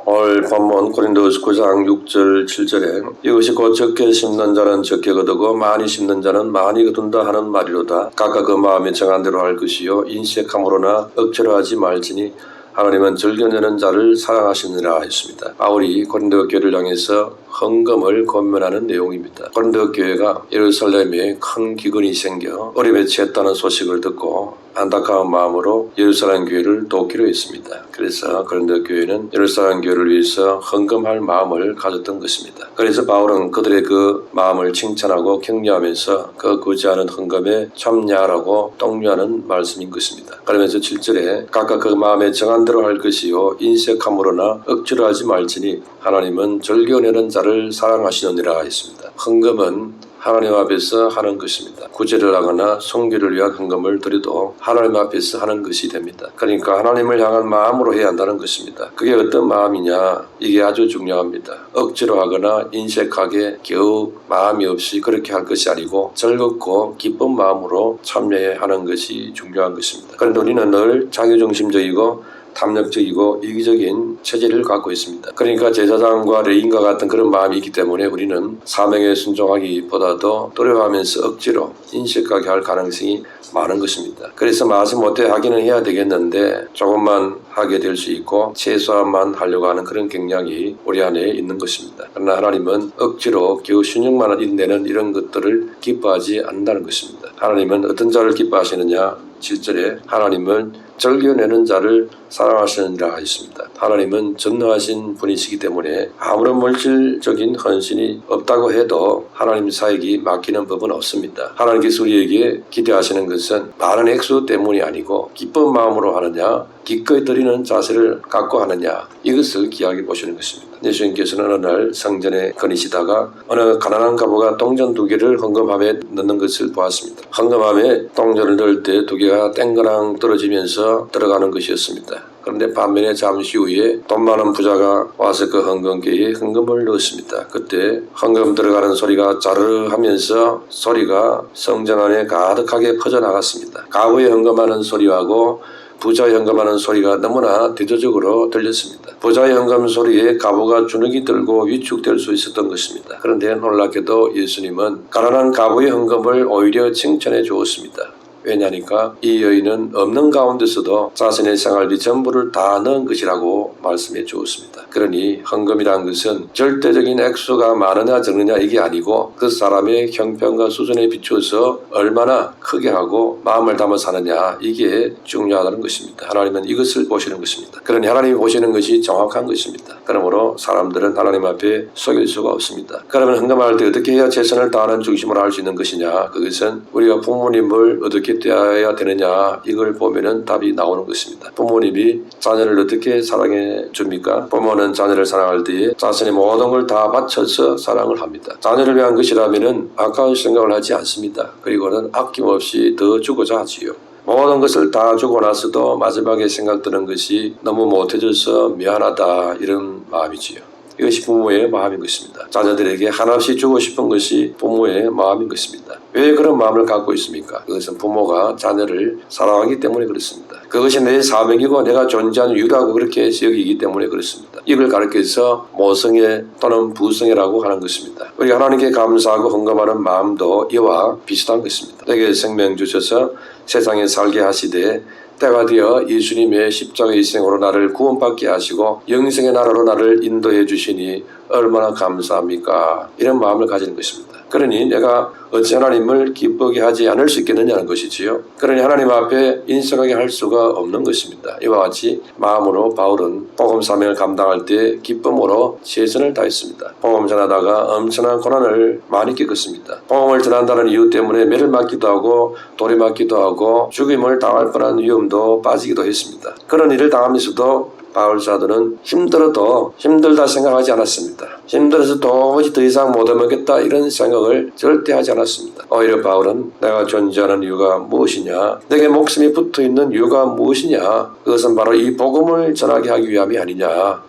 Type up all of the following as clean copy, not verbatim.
오늘 본문 고린도후서 9장 6절 7절에 이것이 곧 적게 심는 자는 적게 거두고 많이 심는 자는 많이 거둔다 하는 말이로다. 각각 그 마음에 정한 대로 할 것이요 인색함으로나 억지로 하지 말지니 하나님은 즐겨내는 자를 사랑하시느니라 했습니다. 바울이 고린도 교회를 향해서 헌금을 권면하는 내용입니다. 고린도 교회가 예루살렘에 큰 기근이 생겨 어려움에 처했다는 소식을 듣고 안타까운 마음으로 예루살렘 교회를 돕기로 했습니다. 그래서 고린도 교회는 예루살렘 교회를 위해서 헌금할 마음을 가졌던 것입니다. 그래서 바울은 그들의 그 마음을 칭찬하고 격려하면서 그 구제하는 헌금에 참여하라고 독려하는 말씀인 것입니다. 그러면서 7절에 각각 그 마음에 정한 대로 할 것이요 인색함으로나 억지로 하지 말지니 하나님은 즐겨내는 자를 사랑하시느니라 했습니다. 헌금은 하나님 앞에서 하는 것입니다. 구제를 하거나 성교를 위한 헌금을 드려도 하나님 앞에서 하는 것이 됩니다. 그러니까 하나님을 향한 마음으로 해야 한다는 것입니다. 그게 어떤 마음이냐? 이게 아주 중요합니다. 억지로 하거나 인색하게 겨우 마음이 없이 그렇게 할 것이 아니고 즐겁고 기쁜 마음으로 참여해야 하는 것이 중요한 것입니다. 그런데 우리는 늘 자기중심적이고 탐욕적이고 이기적인 체질을 갖고 있습니다. 그러니까 제사장과 레인과 같은 그런 마음이 있기 때문에 우리는 사명에 순종하기보다도 두려워하면서 억지로 인식하게 할 가능성이 많은 것입니다. 그래서 마지 못해 하기는 해야 되겠는데 조금만 하게 될 수 있고 최소한만 하려고 하는 그런 경향이 우리 안에 있는 것입니다. 그러나 하나님은 억지로 겨우 신용만 내는 이런 것들을 기뻐하지 않는다는 것입니다. 하나님은 어떤 자를 기뻐하시느냐? 7절에 하나님은 즐겨내는 자를 사랑하시느니라 하셨습니다. 하나님은 전능하신 분이시기 때문에 아무런 물질적인 헌신이 없다고 해도 하나님 사역이 맡기는 법은 없습니다. 하나님께서 우리에게 기대하시는 것은 많은 액수 때문이 아니고 기쁜 마음으로 하느냐 기꺼이 드리는 자세를 갖고 하느냐 이것을 기약해 보시는 것입니다. 예수님께서는 어느 날 성전에 거니시다가 어느 가난한 가부가 동전 2개를 헌금함에 넣는 것을 보았습니다. 헌금함에 동전을 넣을 때 2개가 땡그랑 떨어지면서 들어가는 것이었습니다. 그런데 반면에 잠시 후에 돈 많은 부자가 와서 그 헌금기에 헌금을 넣었습니다. 그때 헌금 들어가는 소리가 자르르 하면서 소리가 성전 안에 가득하게 퍼져나갔습니다. 가부의 헌금하는 소리하고 부자의 헌금하는 소리가 너무나 대조적으로 들렸습니다. 부자의 헌금 소리에 가부가 주눅이 들고 위축될 수 있었던 것입니다. 그런데 놀랍게도 예수님은 가난한 가부의 헌금을 오히려 칭찬해 주었습니다. 왜냐니까 이 여인은 없는 가운데서도 자신의 생활비 전부를 다 넣은 것이라고 말씀해 주었습니다. 그러니 헌금이란 것은 절대적인 액수가 많으냐 적느냐 이게 아니고 그 사람의 형편과 수준에 비추어서 얼마나 크게 하고 마음을 담아서 하느냐 이게 중요하다는 것입니다. 하나님은 이것을 보시는 것입니다. 그러니 하나님이 보시는 것이 정확한 것입니다. 그러므로 사람들은 하나님 앞에 속일 수가 없습니다. 그러면 헌금할 때 어떻게 해야 최선을 다하는 중심으로 할 수 있는 것이냐? 그것은 우리가 부모님을 어떻게 대해야 되느냐 이걸 보면은 답이 나오는 것입니다. 부모님이 자녀를 어떻게 사랑해 줍니까? 부모는 자녀를 사랑할 때에 자신의 모든 걸 다 바쳐서 사랑을 합니다. 자녀를 위한 것이라면은 아까운 생각을 하지 않습니다. 그리고는 아낌없이 더 주고자 하지요. 모든 것을 다 주고 나서도 마지막에 생각드는 것이 너무 못해줘서 미안하다 이런 마음이지요. 이것이 부모의 마음인 것입니다. 자녀들에게 한없이 주고 싶은 것이 부모의 마음인 것입니다. 왜 그런 마음을 갖고 있습니까? 그것은 부모가 자녀를 사랑하기 때문에 그렇습니다. 그것이 내 사명이고 내가 존재하는 이유라고 그렇게 여기기 때문에 그렇습니다. 이걸 가르쳐서 모성애 또는 부성애라고 하는 것입니다. 우리가 하나님께 감사하고 헌금하는 마음도 이와 비슷한 것입니다. 내게 생명 주셔서 세상에 살게 하시되 때가 되어 예수님의 십자가의 희생으로 나를 구원받게 하시고 영생의 나라로 나를 인도해 주시니 얼마나 감사합니까? 이런 마음을 가지는 것입니다. 그러니 내가 어찌 하나님을 기쁘게 하지 않을 수 있겠느냐는 것이지요. 그러니 하나님 앞에 인색하게 할 수가 없는 것입니다. 이와 같이 마음으로 바울은 복음 사명을 감당할 때 기쁨으로 최선을 다했습니다. 복음 전하다가 엄청난 고난을 많이 겪었습니다. 복음을 전한다는 이유 때문에 매를 맞기도 하고 돌에 맞기도 하고 죽임을 당할 뻔한 위험도 빠지기도 했습니다. 그런 일을 당하면서도 바울 사도는 힘들어도 힘들다 생각하지 않았습니다. 힘들어서 도무지 더 이상 못해먹겠다 이런 생각을 절대 하지 않았습니다. 오히려 바울은 내가 존재하는 이유가 무엇이냐, 내게 목숨이 붙어있는 이유가 무엇이냐, 그것은 바로 이 복음을 전하게 하기 위함이 아니냐.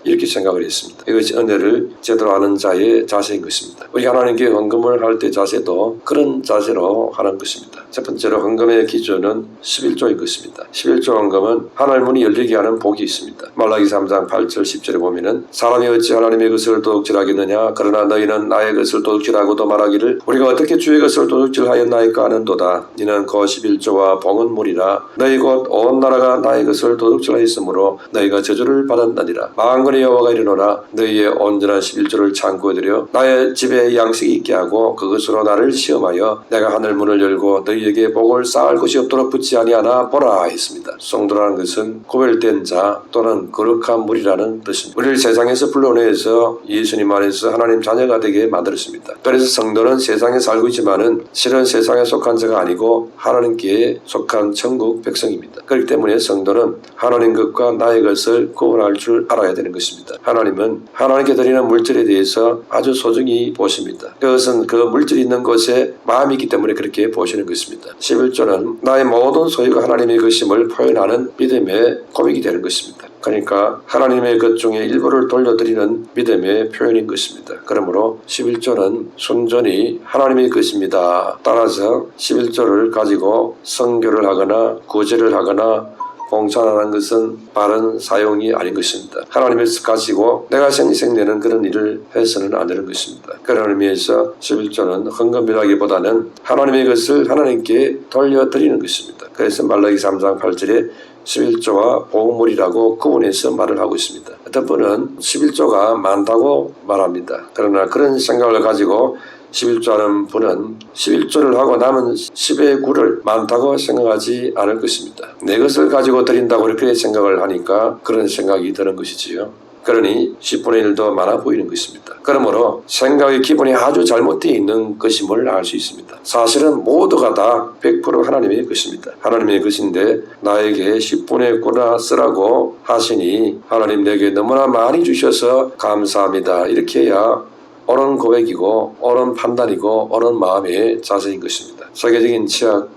이렇게 생각을 했습니다. 이것이 은혜를 제대로 아는 자의 자세인 것입니다. 우리 하나님께 헌금을 할 때 자세도 그런 자세로 하는 것입니다. 첫 번째로 헌금의 기준은 11조인 것입니다. 11조 헌금은 하늘 문이 열리게 하는 복이 있습니다. 말라기 3장 8절 10절에 보면은 사람이 어찌 하나님의 것을 도둑질하겠느냐 그러나 너희는 나의 것을 도둑질하고도 말하기를 우리가 어떻게 주의 것을 도둑질하였나이까 하는도다. 이는 그 11조와 봉은 물이라 너희 곧 온 나라가 나의 것을 도둑질하였으므로 너희가 저주를 받았느니라. 만군의 여호와가 이르노라 너희의 온전한 11조를 창고에 들여 나의 집에 양식이 있게 하고 그것으로 나를 시험하여 내가 하늘 문을 열고 너희에게 복을 쌓을 것이 없도록 붙지 아니하나 보라 했습니다. 성도라는 것은 구별된 자 또는 거룩한 물이라는 뜻입니다. 우리를 세상에서 불러내서 예수님 안에서 하나님 자녀가 되게 만들었습니다. 그래서 성도는 세상에 살고 있지만은 실은 세상에 속한 자가 아니고 하나님께 속한 천국 백성입니다. 그렇기 때문에 성도는 하나님 것과 나의 것을 구분할 줄 알아야 되는 것입니다. 하나님은 하나님께 드리는 물질에 대해서 아주 소중히 보십니다. 그것은 그 물질이 있는 곳에 마음이 있기 때문에 그렇게 보시는 것입니다. 11조는 나의 모든 소유가 하나님의 것임을 표현하는 믿음의 고백이 되는 것입니다. 그러니까 하나님의 것 중에 일부를 돌려드리는 믿음의 표현인 것입니다. 그러므로 11조는 순전히 하나님의 것입니다. 따라서 11조를 가지고 선교를 하거나 구제를 하거나 봉사하는 것은 바른 사용이 아닌 것입니다. 하나님의 것 가지고 내가 생생내는 그런 일을 해서는 안 되는 것입니다. 그런 의미에서 11조는 헌금이라기보다는 하나님의 것을 하나님께 돌려드리는 것입니다. 그래서 말라기 3장 8절에 11조와 보물이라고 구분해서 말을 하고 있습니다. 어떤 분은 11조가 많다고 말합니다. 그러나 그런 생각을 가지고 11조 하는 분은 11조를 하고 남은 10의 9를 많다고 생각하지 않을 것입니다. 내 것을 가지고 드린다고 그렇게 생각을 하니까 그런 생각이 드는 것이지요. 그러니 10분의 1도 많아 보이는 것입니다. 그러므로 생각의 기본이 아주 잘못되어 있는 것임을 알 수 있습니다. 사실은 모두가 다 100% 하나님의 것입니다. 하나님의 것인데 나에게 10분의 9나 쓰라고 하시니 하나님 내게 너무나 많이 주셔서 감사합니다. 이렇게 해야 옳은 고백이고 옳은 판단이고 옳은 마음의 자세인 것입니다. 세계적인 치약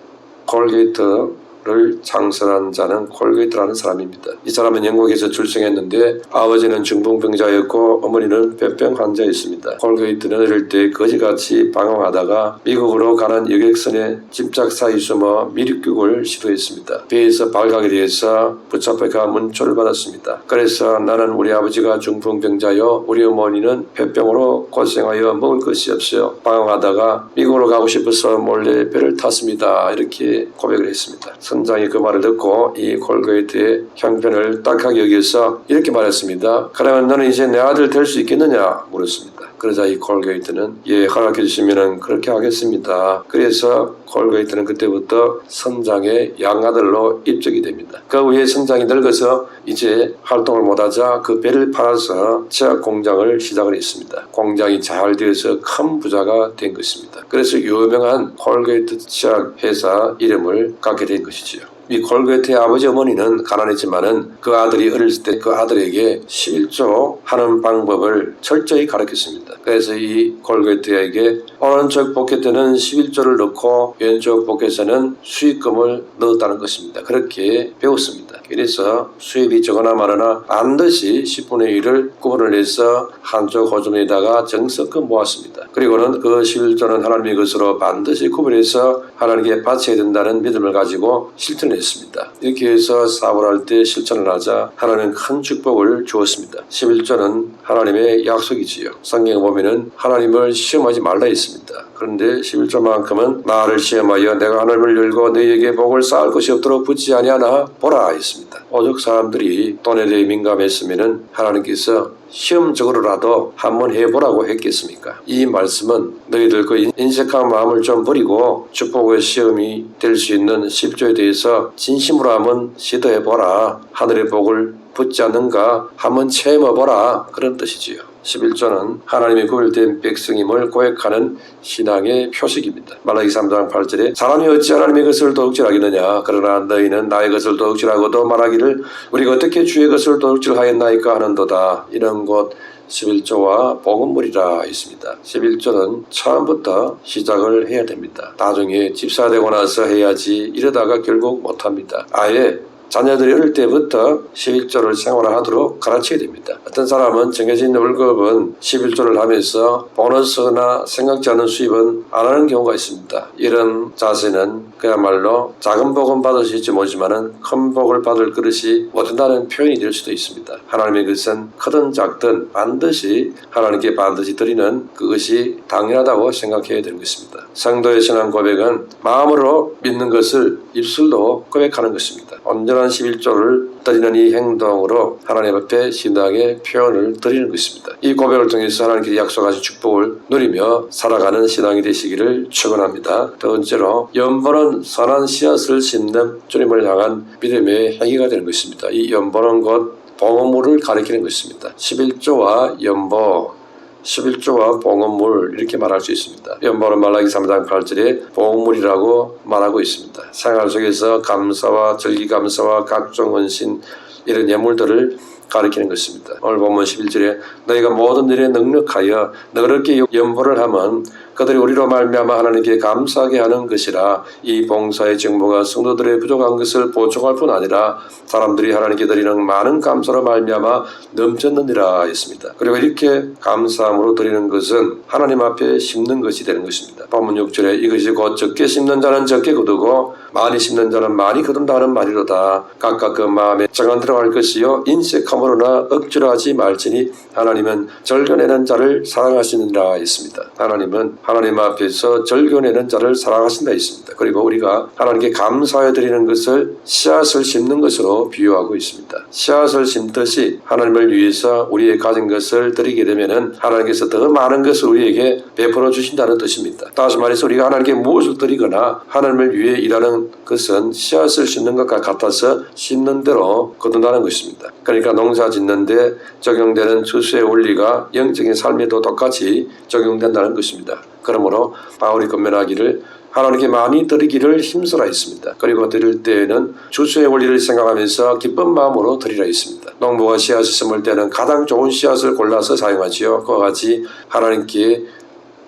콜게이트를 창설한 자는 콜게이트라는 사람입니다. 이 사람은 영국에서 출생했는데 아버지는 중풍병자였고 어머니는 폐병 환자였습니다. 콜게이트는 어릴 때 거지같이 방황하다가 미국으로 가는 여객선에 짐짝 사이 숨어 미륵국을 시도했습니다. 배에서 발각이 돼서 붙잡혀가 문초를 받았습니다. 그래서 나는 우리 아버지가 중풍병자요 우리 어머니는 폐병으로 고생하여 먹을 것이 없어요. 방황하다가 미국으로 가고 싶어서 몰래 배를 탔습니다. 이렇게 고백을 했습니다. 선장이 그 말을 듣고 이 콜게이트의 형편을 딱하게 여겨서 이렇게 말했습니다. 그러면 너는 이제 내 아들 될 수 있겠느냐 물었습니다. 그러자 이 콜게이트는 예 허락해 주시면 그렇게 하겠습니다. 그래서 콜게이트는 그때부터 선장의 양아들로 입적이 됩니다. 그 후에 선장이 늙어서 이제 활동을 못하자 그 배를 팔아서 치약 공장을 시작을 했습니다. 공장이 잘 되어서 큰 부자가 된 것입니다. 그래서 유명한 콜게이트 치약 회사 이름을 갖게 된 것이지요. 이 콜게이트의 아버지 어머니는 가난했지만은 그 아들이 어렸을 때 그 아들에게 11조 하는 방법을 철저히 가르쳤습니다. 그래서 이 콜게이트에게 오른쪽 포켓에는 11조를 넣고 왼쪽 포켓에는 수익금을 넣었다는 것입니다. 그렇게 배웠습니다. 그래서 수입이 적거나 많으나 반드시 10분의 1을 구분을 해서 한쪽 호주머니에다가 정성껏 모았습니다. 그리고는 그 11조는 하나님의 것으로 반드시 구분해서 하나님께 바쳐야 된다는 믿음을 가지고 실천을 했습니다. 이렇게 해서 사업을 할 때 실천을 하자 하나님은 큰 축복을 주었습니다. 11조는 하나님의 약속이지요. 성경에 보면은 하나님을 시험하지 말라 했습니다. 그런데 11조만큼은 나를 시험하여 내가 하늘을 열고 너희에게 복을 쌓을 것이 없도록 붙지 아니하나 보라 했습니다. 오죽 사람들이 돈에 대해 민감했으면은 하나님께서 시험적으로라도 한번 해보라고 했겠습니까? 이 말씀은 너희들 그 인색한 마음을 좀 버리고 축복의 시험이 될 수 있는 10조에 대해서 진심으로 한번 시도해보라. 하늘의 복을 붙지 않는가 한번 체험해보라. 그런 뜻이지요. 11조는 하나님의 구별된 백성임을 고백하는 신앙의 표식입니다. 말라기 3장 8절에 사람이 어찌 하나님의 것을 도둑질하겠느냐 그러나 너희는 나의 것을 도둑질하고도 말하기를 우리가 어떻게 주의 것을 도둑질하였나이까 하는도다. 이런 곳 11조와 복음물이라 있습니다. 11조는 처음부터 시작을 해야 됩니다. 나중에 집사되고 나서 해야지 이러다가 결국 못합니다. 아예 자녀들이 어릴 때부터 11조를 생활하도록 가르쳐야 됩니다. 어떤 사람은 정해진 월급은 11조를 하면서 보너스나 생각지 않은 수입은 안 하는 경우가 있습니다. 이런 자세는 그야말로 작은 복은 받을 수 있지 못하지만 큰 복을 받을 그릇이 못된다는 표현이 될 수도 있습니다. 하나님의 것은 크든 작든 반드시 하나님께 반드시 드리는 그것이 당연하다고 생각해야 되는 것입니다. 성도의 신앙 고백은 마음으로 믿는 것을 입술로 고백하는 것입니다. 온전한 11조를 드리는 이 행동으로 하나님 앞에 신앙의 표현을 드리는 것입니다. 이 고백을 통해서 하나님께 약속하신 축복을 누리며 살아가는 신앙이 되시기를 축원합니다. 두 번째로 연보는 선한 씨앗을 심는 주님을 향한 믿음의 행위가 되는 것입니다. 이 연보는 곧 봉헌물을 가리키는 것입니다. 11조와 연보, 11조와 봉헌물 이렇게 말할 수 있습니다. 연보는 말라기 3장 8절에 봉헌물이라고 말하고 있습니다. 생활 속에서 감사와 절기감사와 각종 헌신 이런 예물들을 가리키는 것입니다. 오늘 본문 11절에 너희가 모든 일에 능력하여 너그럽게 연보를 하면 그들이 우리로 말미암아 하나님께 감사하게 하는 것이라. 이 봉사의 직무가 성도들의 부족한 것을 보충할 뿐 아니라 사람들이 하나님께 드리는 많은 감사로 말미암아 넘쳤느니라 했습니다. 그리고 이렇게 감사함으로 드리는 것은 하나님 앞에 심는 것이 되는 것입니다. 본문 6절에 이것이 곧 적게 심는 자는 적게 거두고 많이 심는 자는 많이 거둔다 하는 말이로다. 각각 그 마음에 정한 대로 할 것이요 인색함으로나 억지로 하지 말지니 하나님은 절겨내는 자를 사랑하시느니라 했습니다. 하나님은 하나님 앞에서 절겨내는 자를 사랑하신다 했습니다. 그리고 우리가 하나님께 감사해 드리는 것을 씨앗을 심는 것으로 비유하고 있습니다. 씨앗을 심듯이 하나님을 위해서 우리의 가진 것을 드리게 되면은 하나님께서 더 많은 것을 우리에게 베풀어 주신다는 뜻입니다. 다시 말해서 우리가 하나님께 무엇을 드리거나 하나님을 위해 일하는 것은 씨앗을 심는 것과 같아서 심는 대로 거둔다는 것입니다. 그러니까 농사 짓는데 적용되는 주수의 원리가 영적인 삶에도 똑같이 적용된다는 것입니다. 그러므로 바울이 권면하기를 하나님께 많이 드리기를 힘쓰라 했습니다. 그리고 드릴 때에는 주수의 원리를 생각하면서 기쁜 마음으로 드리라 했습니다. 농부가 씨앗을 심을 때는 가장 좋은 씨앗을 골라서 사용하지요. 그와 같이 하나님께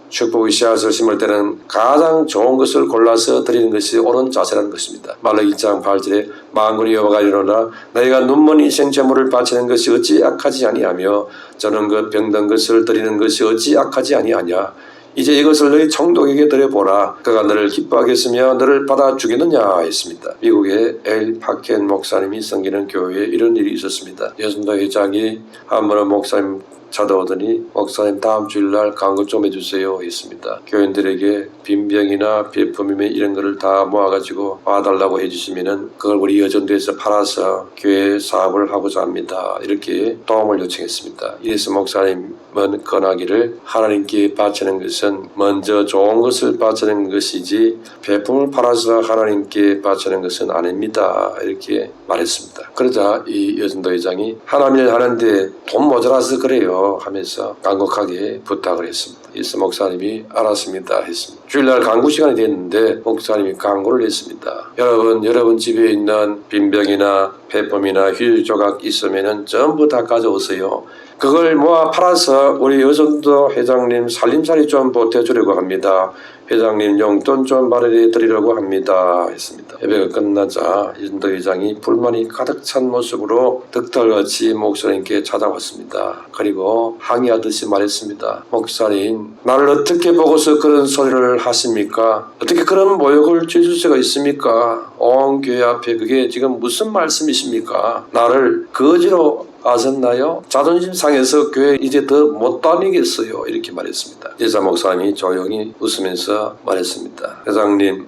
축복의 씨앗을 심을 때는 가장 좋은 것을 골라서 드리는 것이 옳은 자세라는 것입니다. 말라기 2장 8절에 만군의 여호와가 이르노라 너희가 눈먼 희생제물을 바치는 것이 어찌 악하지 아니하며 저는 그 병든 것을 드리는 것이 어찌 악하지 아니하냐. 이제 이것을 너희 총독에게 드려보라. 그가 너를 기뻐하겠으며 너를 받아주겠느냐 했습니다. 미국의 엘 파켄 목사님이 섬기는 교회에 이런 일이 있었습니다. 여순도 회장이 한 번은 목사님 찾아오더니 목사님 다음 주일날 간구 좀 해주세요 했습니다. 교인들에게 빈병이나 비품이며 이런 거를 다 모아가지고 와달라고 해주시면은 그걸 우리 여전도에서 팔아서 교회 사업을 하고자 합니다. 이렇게 도움을 요청했습니다. 이래서 목사님은 권하기를 하나님께 바치는 것은 먼저 좋은 것을 바치는 것이지 배품을 팔아서 하나님께 바치는 것은 아닙니다. 이렇게 말했습니다. 그러자 이 여전도 회장이 하나님 일 하는데 돈 모자라서 그래요 하면서 간곡하게 부탁을 했습니다. 그래서 목사님이 알았습니다 했습니다. 주일날 간구 시간이 됐는데 목사님이 간구를 했습니다. 여러분 집에 있는 빈병이나 폐품이나 휴지 조각 있으면은 전부 다 가져오세요. 그걸 모아 팔아서 우리 여전도 회장님 살림살이 좀 보태주려고 합니다. 회장님 용돈 좀 마련해 드리려고 합니다 했습니다. 예배가 끝나자 여전도 회장이 불만이 가득 찬 모습으로 득달같이 목사님께 찾아왔습니다. 그리고 항의하듯이 말했습니다. 목사님, 나를 어떻게 보고서 그런 소리를 하십니까? 어떻게 그런 모욕을 주실 수가 있습니까? 온 교회 앞에 그게 지금 무슨 말씀이십니까? 나를 거지로 아셨나요? 자존심 상해서 교회 이제 더 못 다니겠어요. 이렇게 말했습니다. 예사 목사님이 조용히 웃으면서 말했습니다. 회장님,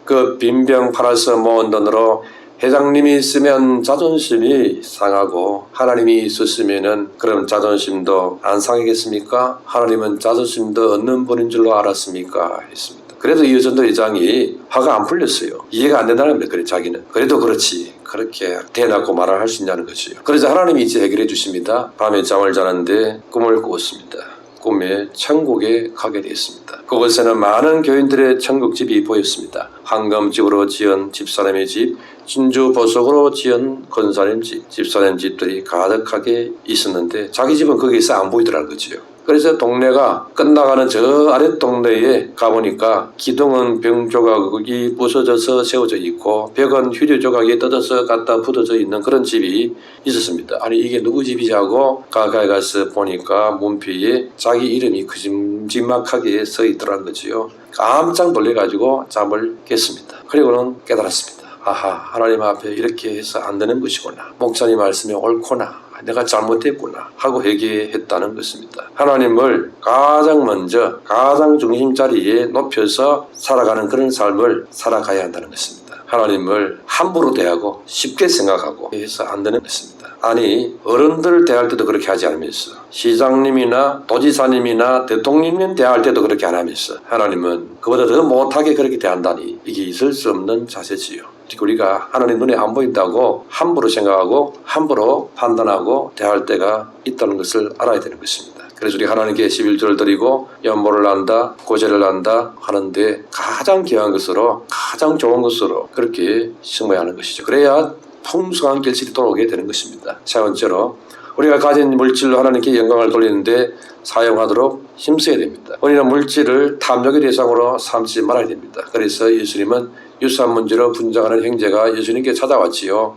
그 빈병 팔아서 모은 돈으로 회장님이 있으면 자존심이 상하고 하나님이 있었으면은 그럼 자존심도 안 상하겠습니까? 하나님은 자존심도 얻는 분인 줄로 알았습니까? 했습니다. 그래도 이 여전도 회장이 화가 안 풀렸어요. 이해가 안 된다는 겁니다. 그래 자기는. 그래도 그렇지. 그렇게 대놓고 말을 할 수 있냐는 거지요. 그래서 하나님이 이제 해결해 주십니다. 밤에 잠을 자는데 꿈을 꾸었습니다. 꿈에 천국에 가게 되었습니다. 그곳에는 많은 교인들의 천국집이 보였습니다. 황금집으로 지은 집사람의 집, 진주 보석으로 지은 권사님 집, 집사님 집들이 가득하게 있었는데 자기 집은 거기서 안 보이더라는 거지요. 그래서 동네가 끝나가는 저 아래 동네에 가보니까 기둥은 병 조각이 부서져서 세워져 있고 벽은 휴지 조각이 뜯어서 갖다 붙어져 있는 그런 집이 있었습니다. 아니 이게 누구 집이지 하고 가까이 가서 보니까 문패에 자기 이름이 큼지막하게 써 있더라는 거지요. 깜짝 놀래가지고 잠을 깼습니다. 그리고는 깨달았습니다. 아하, 하나님 앞에 이렇게 해서 안 되는 것이구나. 목사님 말씀이 옳구나. 내가 잘못했구나 하고 회개했다는 것입니다. 하나님을 가장 먼저 가장 중심 자리에 높여서 살아가는 그런 삶을 살아가야 한다는 것입니다. 하나님을 함부로 대하고 쉽게 생각하고 해서 안 되는 것입니다. 아니 어른들 대할 때도 그렇게 하지 않으면서 시장님이나 도지사님이나 대통령님 대할 때도 그렇게 안 하면서 하나님은 그보다 더 못하게 그렇게 대한다니 이게 있을 수 없는 자세지요. 우리가 하나님 눈에 안 보인다고 함부로 생각하고 함부로 판단하고 대할 때가 있다는 것을 알아야 되는 것입니다. 그래서 우리 하나님께 11조를 드리고 연보를 한다, 고제를 한다 하는데 가장 귀한 것으로 가장 좋은 것으로 그렇게 심어야 하는 것이죠. 그래야 풍성한 결실이 돌아오게 되는 것입니다. 세 번째로 우리가 가진 물질로 하나님께 영광을 돌리는데 사용하도록 힘써야 됩니다. 우리는 물질을 탐욕의 대상으로 삼지 말아야 됩니다. 그래서 예수님은 유산 문제로 분쟁하는 형제가 예수님께 찾아왔지요.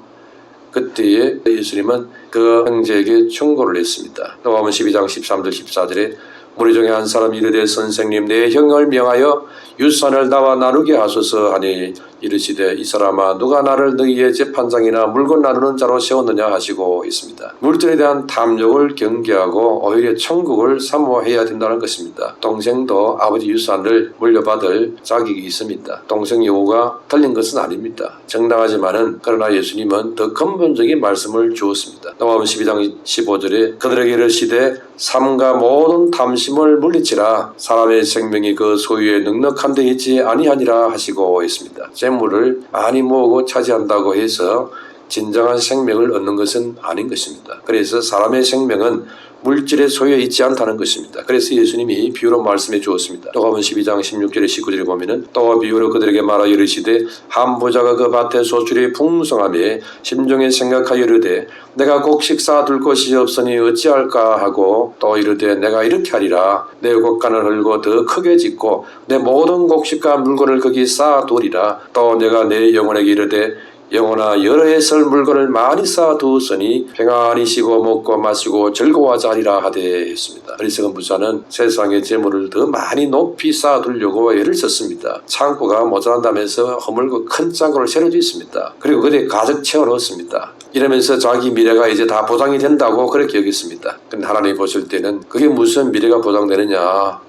그때에 예수님은 그 형제에게 충고를 했습니다. 누가복음 12장 13절 14절에 무리 중에 한 사람이 이르되 선생님 내 형을 명하여 유산을 나와 나누게 하소서 하니 이르시되 이 사람아 누가 나를 너희의 재판장이나 물건 나누는 자로 세웠느냐 하시고 있습니다. 물질에 대한 탐욕을 경계하고 오히려 천국을 사모해야 된다는 것입니다. 동생도 아버지 유산을 물려받을 자격이 있습니다. 동생 요구가 틀린 것은 아닙니다. 정당하지만은 그러나 예수님은 더 근본적인 말씀을 주었습니다. 누가복음 12장 15절에 그들에게 이르시되 삼가 모든 탐심을 물리치라 사람의 생명이 그 소유에 넉넉한 데 있지 아니하니라 하시고 있습니다. 재물을 많이 모으고 차지한다고 해서 진정한 생명을 얻는 것은 아닌 것입니다. 그래서 사람의 생명은 물질의 소유에 있지 않다는 것입니다. 그래서 예수님이 비유로 말씀해 주었습니다. 누가복음 12장 16절에 19절에 보면은 또 비유로 그들에게 말하여 이르시되 한 부자가 그 밭에 소출이 풍성하며 심중에 생각하여 이르되 내가 곡식 쌓아둘 것이 없으니 어찌할까 하고 또 이르되 내가 이렇게 하리라 내 곡간을 헐고 더 크게 짓고 내 모든 곡식과 물건을 거기 쌓아두리라 또 내가 내 영혼에게 이르되 영혼아 여러 해 쓸 물건을 많이 쌓아두었으니 평안히 쉬고 먹고 마시고 즐거워하자 하리라 하되 했습니다. 어리석은 부자는 세상의 재물을 더 많이 높이 쌓아두려고 애를 썼습니다. 창고가 모자란다면서 허물고 큰 창고를 새로 짓습니다. 그리고 그에 가득 채워넣었습니다. 이러면서 자기 미래가 이제 다 보장이 된다고 그렇게 여겼습니다. 근데 하나님 보실 때는 그게 무슨 미래가 보장되느냐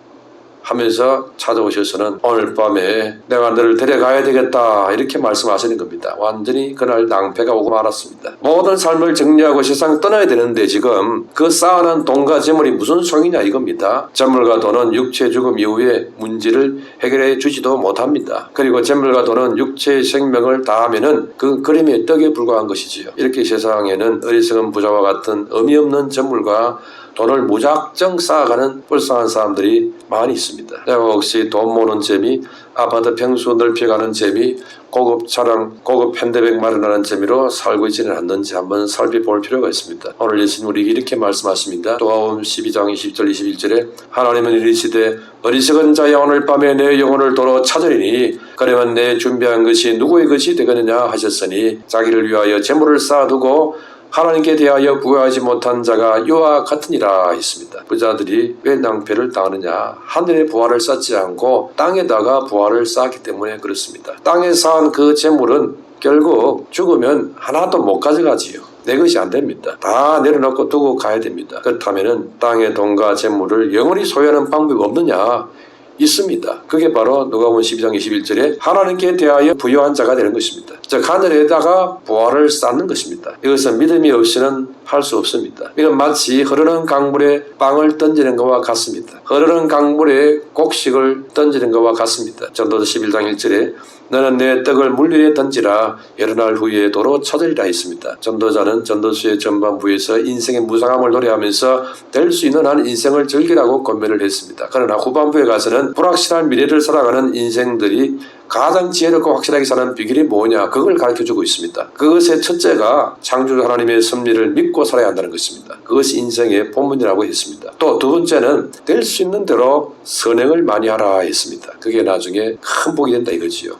하면서 찾아오셔서는 오늘 밤에 내가 너를 데려가야 되겠다 이렇게 말씀하시는 겁니다. 완전히 그날 낭패가 오고 말았습니다. 모든 삶을 정리하고 세상 떠나야 되는데 지금 그 쌓아놓은 돈과 재물이 무슨 소용이냐 이겁니다. 재물과 돈은 육체 죽음 이후에 문제를 해결해 주지도 못합니다. 그리고 재물과 돈은 육체의 생명을 다하면은 그 그림의 떡에 불과한 것이지요. 이렇게 세상에는 어리석은 부자와 같은 의미 없는 재물과 돈을 무작정 쌓아가는 불쌍한 사람들이 많이 있습니다. 내가 혹시 돈 모으는 재미, 아파트 평수 넓혀가는 재미, 고급 차량, 고급 핸드백 마련하는 재미로 살고 있지는 않는지 한번 살펴볼 필요가 있습니다. 오늘 예수님 우리에게 이렇게 말씀하십니다. 누가복음 12장 20절 21절에 하나님은 이르시되 어리석은 자야 오늘 밤에 내 영혼을 도로 찾으리니 그러면 내 준비한 것이 누구의 것이 되겠느냐 하셨으니 자기를 위하여 재물을 쌓아두고 하나님께 대하여 부여하지 못한 자가 이와 같으니라 했습니다. 부자들이 왜 낭패를 당하느냐? 하늘에 부활을 쌓지 않고 땅에다가 부활을 쌓기 때문에 그렇습니다. 땅에 쌓은 그 재물은 결국 죽으면 하나도 못 가져가지요. 내 것이 안 됩니다. 다 내려놓고 두고 가야 됩니다. 그렇다면 땅의 돈과 재물을 영원히 소유하는 방법이 없느냐? 있습니다. 그게 바로 누가복음 12장 21절에 하나님께 대하여 부여한 자가 되는 것입니다. 즉 하늘에다가 부활을 쌓는 것입니다. 이것은 믿음이 없이는 할 수 없습니다. 이건 마치 흐르는 강물에 빵을 던지는 것과 같습니다. 흐르는 강물에 곡식을 던지는 것과 같습니다. 전도서 11장 1절에 너는 내 떡을 물 위에 던지라 여러 날 후에 도로 찾으리라 했습니다. 전도자는 전도서의 전반부에서 인생의 무상함을 노래하면서 될 수 있는 한 인생을 즐기라고 권면을 했습니다. 그러나 후반부에 가서는 불확실한 미래를 살아가는 인생들이 가장 지혜롭고 확실하게 사는 비결이 뭐냐, 그걸 가르쳐주고 있습니다. 그것의 첫째가 창조주 하나님의 섭리를 믿고 살아야 한다는 것입니다. 그것이 인생의 본문이라고 했습니다. 또 두 번째는 될 수 있는 대로 선행을 많이 하라 했습니다. 그게 나중에 큰 복이 된다 이거지요.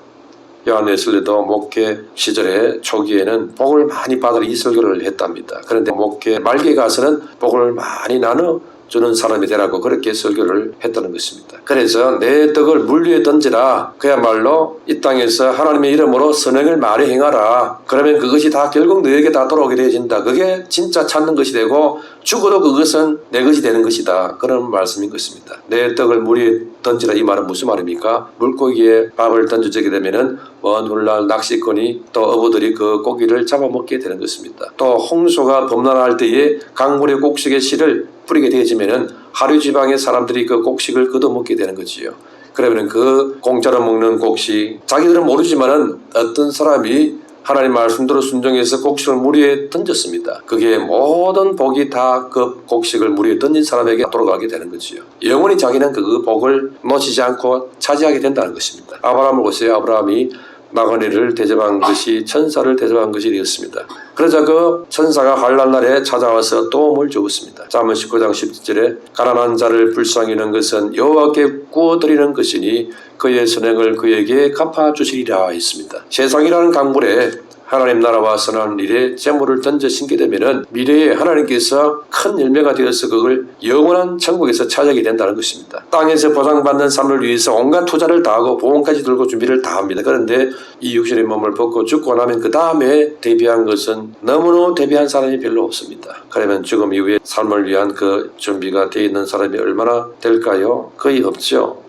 요한 웨슬리도 목회 시절에 초기에는 복을 많이 받으러 이 설교를 했답니다. 그런데 목회 말기에 가서는 복을 많이 나눠주는 사람이 되라고 그렇게 설교를 했다는 것입니다. 그래서 내 떡을 물 위에 던지라. 그야말로 이 땅에서 하나님의 이름으로 선행을 많이 행하라. 그러면 그것이 다 결국 너에게 다 돌아오게 되어진다. 그게 진짜 찾는 것이 되고 죽어도 그것은 내 것이 되는 것이다. 그런 말씀인 것입니다. 내 떡을 물 위에 던지라, 이 말은 무슨 말입니까? 물고기에 밥을 던져주게 되면은 먼 훗날 낚시꾼이 또 어부들이 그 고기를 잡아먹게 되는 것입니다. 또 홍수가 범람할 때에 강물의 곡식의 씨를 뿌리게 되어지면은 하류 지방의 사람들이 그 곡식을 걷어먹게 되는 거지요. 그러면 그 공짜로 먹는 곡식, 자기들은 모르지만은 어떤 사람이 하나님 말씀대로 순종해서 곡식을 물 위에 던졌습니다. 그게 모든 복이 다 그 곡식을 물 위에 던진 사람에게 돌아가게 되는 거지요. 영원히 자기는 그 복을 놓치지 않고 차지하게 된다는 것입니다. 아브라함을 보세요. 아브라함이 나그네를 대접한 것이 천사를 대접한 것이 되었습니다. 그러자 그 천사가 환난 날에 찾아와서 도움을 주었습니다. 잠언 19장 17절에 가난한 자를 불쌍히 여기는 것은 여호와께 구워드리는 것이니 그의 선행을 그에게 갚아주시리라 했습니다. 세상이라는 강물에 하나님 나라와 선한 일에 재물을 던져 심게 되면은 미래에 하나님께서 큰 열매가 되어서 그걸 영원한 천국에서 차지하게 된다는 것입니다. 땅에서 보상받는 삶을 위해서 온갖 투자를 다하고 보험까지 들고 준비를 다합니다. 그런데 이 육신의 몸을 벗고 죽고 나면 그 다음에 대비한 것은 너무나 대비한 사람이 별로 없습니다. 그러면 죽음 이후에 삶을 위한 그 준비가 되어 있는 사람이 얼마나 될까요? 거의 없죠.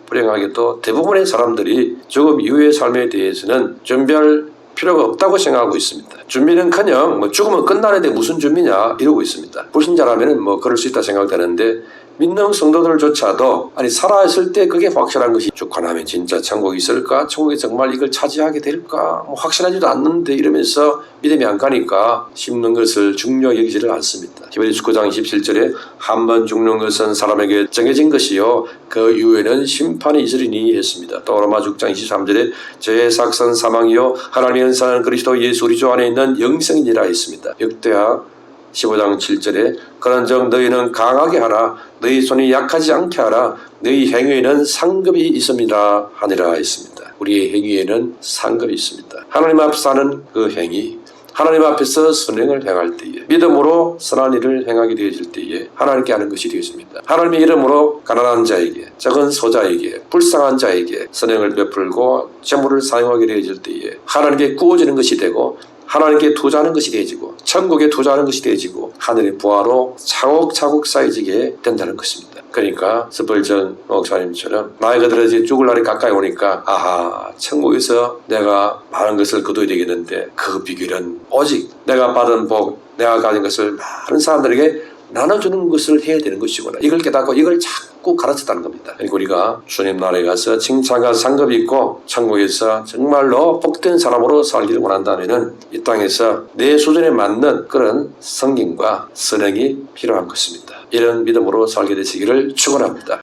불행하게도 대부분의 사람들이 죽음 이후의 삶에 대해서는 준비할 필요가 없다고 생각하고 있습니다. 준비는커녕 죽으면 끝나는데 무슨 준비냐 이러고 있습니다. 불신자라면 그럴 수 있다 생각되는데 믿는 성도들조차도 살아있을 때 그게 확실한 것이 죽고 나면 진짜 천국이 있을까? 천국이 정말 이걸 차지하게 될까? 확실하지도 않는데 이러면서 믿음이 안 가니까 심는 것을 중요히 여기지를 않습니다. 히브리서 9장 27절에 한 번 죽는 것은 사람에게 정해진 것이요 그 이후에는 심판이 있으리니 했습니다. 또 로마 6장 23절에 죄의 삭선 사망이요 하나님의 은사는 그리스도 예수 우리 주 안에 있는 영생이니라 했습니다. 역대하 15장 7절에 그런즉 너희는 강하게 하라 너희 손이 약하지 않게 하라 너희 행위에는 상급이 있습니다 하니라 했습니다. 우리의 행위에는 상급이 있습니다. 하나님 앞에서 하는 그 행위, 하나님 앞에서 선행을 행할 때에 믿음으로 선한 일을 행하게 되어질 때에 하나님께 하는 것이 되어집니다. 하나님의 이름으로 가난한 자에게, 적은 소자에게, 불쌍한 자에게 선행을 베풀고 재물을 사용하게 되어질 때에 하나님께 구워지는 것이 되고 하나님께 투자하는 것이 되어지고 천국에 투자하는 것이 되어지고 하늘의 부하로 차곡차곡 쌓여지게 된다는 것입니다. 그러니까 스펄전 목사님처럼 나이가 들어서 죽을 날이 가까이 오니까 천국에서 내가 많은 것을 거둬야 되겠는데 그 비결은 오직 내가 받은 복, 내가 가진 것을 많은 사람들에게 나눠주는 것을 해야 되는 것이구나. 이걸 깨닫고 이걸 자꾸 가르쳤다는 겁니다. 그러니까 우리가 주님 나라에 가서 칭찬과 상급이 있고 천국에서 정말로 복된 사람으로 살기를 원한다면 이 땅에서 내 수준에 맞는 그런 성김과 선행이 필요한 것입니다. 이런 믿음으로 살게 되시기를 축원합니다.